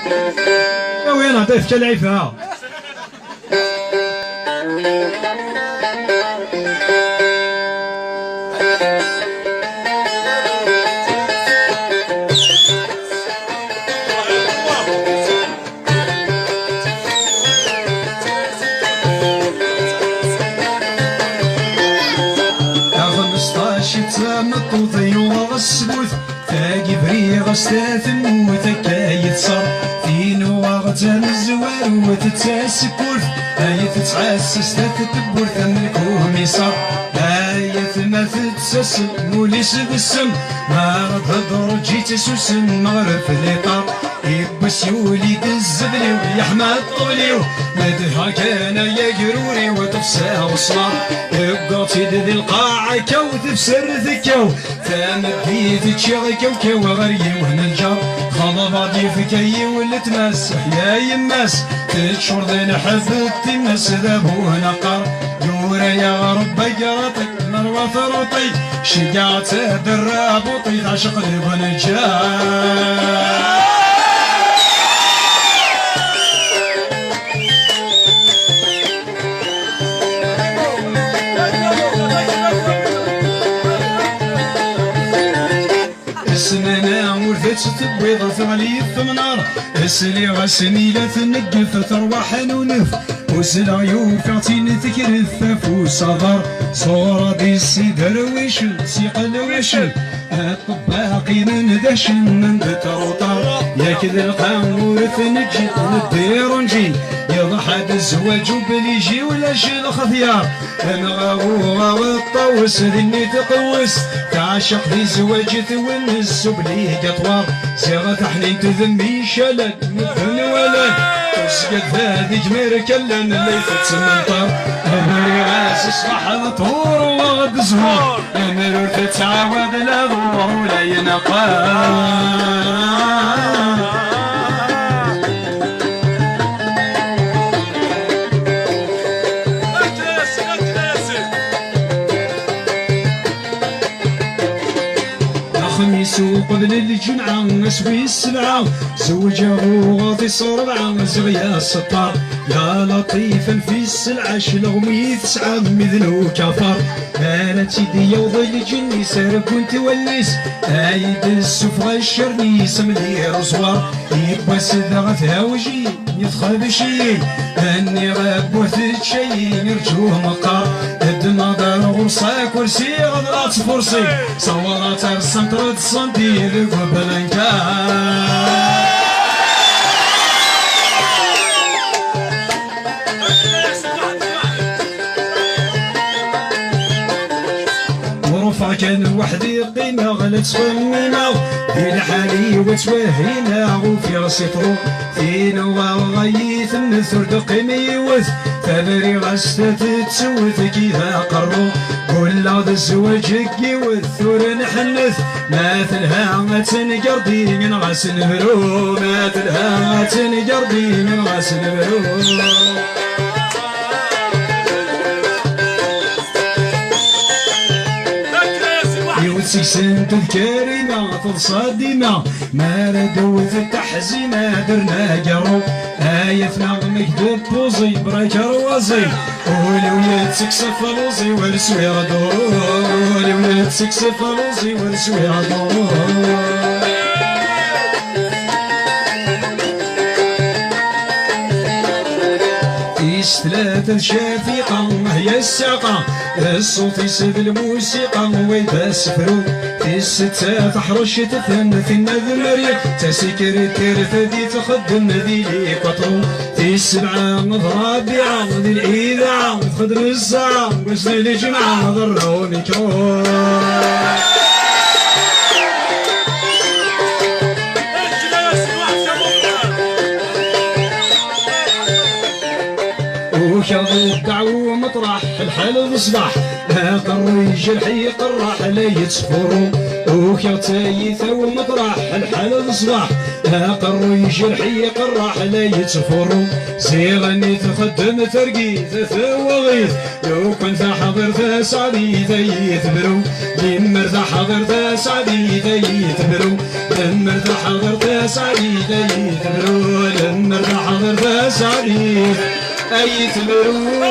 يا وين عطيتك العيفة مطوطي وغسبوث تاقي فريغ استاث موت كايت صار فينو وغتان الزوار وتتسكورث هاي تتعسس تتبور ثملكوم يصار هاي ما تتسسل موليس بالسم ما رض جيت سوسن مغرف ليطار يبس يوليد الزبلي ويحمى الطبليو مدها كان يقروري وتفسى وصار يبقى تدذي القاعة كو تفسر ذكو ثام بيت تشغل كو وغري وهنا الجار خضب ضيفكي واللي تمسح يا يماس تشور ذي نحب تمس ذابو نقر يورا يا رب قراطي مروى ثروطي شقعت الرابطي تعشق البنجار السنانة ورثت تبيض ثغلي الثمنار السلي غسني لا تنقف تروح نونف وسلا يوفعتين تكرث وصدر صورة دي السيدر ويشل سيقل ويشل الطباقي من دشن من بتروطر ياكد القامورث نجي ندير ونجي يضحد الزواج وبليجي ولا شي الخضيار نغاوغا والطوس ذني تقوس تعشق ذي زواج تونس وبليه قطوار صيغة حنين تذمي شلل مثل ولد تسقط هذي جمير كلن اللي تتسمنطر امري غاس اصبح الطور وغد زهور امر تتعاود لا ظهور ولا ينقار قبل الجمعة نسوي السبعة زوجه غاضي صربعة زغيا السطار يا لطيفا في السلعة شلغمي تسعة مذنو كفر مالت يدي وظل جني سار كنت وليس عايد السفغة الشرني سملي رزوار يبقى سدغت هاوجي يدخل بشي اني غابوث شي نرجوه مقار الدناظر غرصا كرسي غضرات فرسي صورات السنترد صندي ذوق بلنكار كان وحدي قيمة غلت صميمة في الحالي وتوهينا وفي راسي طرو فينا وغيث النثر قيمي وث ثبري غستة تسوث كيفا قرو كل هذا الزواج والثور نحنث مثلها تنقردي من غاس نبرو مثلها تنقردي من غاس نبرو سنت الكريمة تلصى ديما ما ردوث التحزينة درنا قرو آيتنا مكتوب بوزي براك روازي ولو يتسكس فلوزي ورسوي غدو ولو يتسكس فلوزي ورسوي غدو ثلاثة شفيقة هي الساقة الصوت يسد الموسيقى ويدا سفرو في الستة تحرش تثن في النذ مريق تسكر الترث ذي تخدم ذي لي قطرو في السبعة نضرب بعض ذي الإذاعة خدر الساعة وزن الجمعة ضروا ميكرو وكذا الدعوة مطرح الحال صباح قريج الحي قراح لا يتصفروا وكتايث ومطرح الحال صباح قريج الحي قراح لا يتصفروا زيغني تخدم ترقيث ثوغيث لو كنت حاضر تسعدي يثبروا لمر حاضر تسعدي يثبروا لمر حاضر تسعدي يثبروا صاريف أي تمرون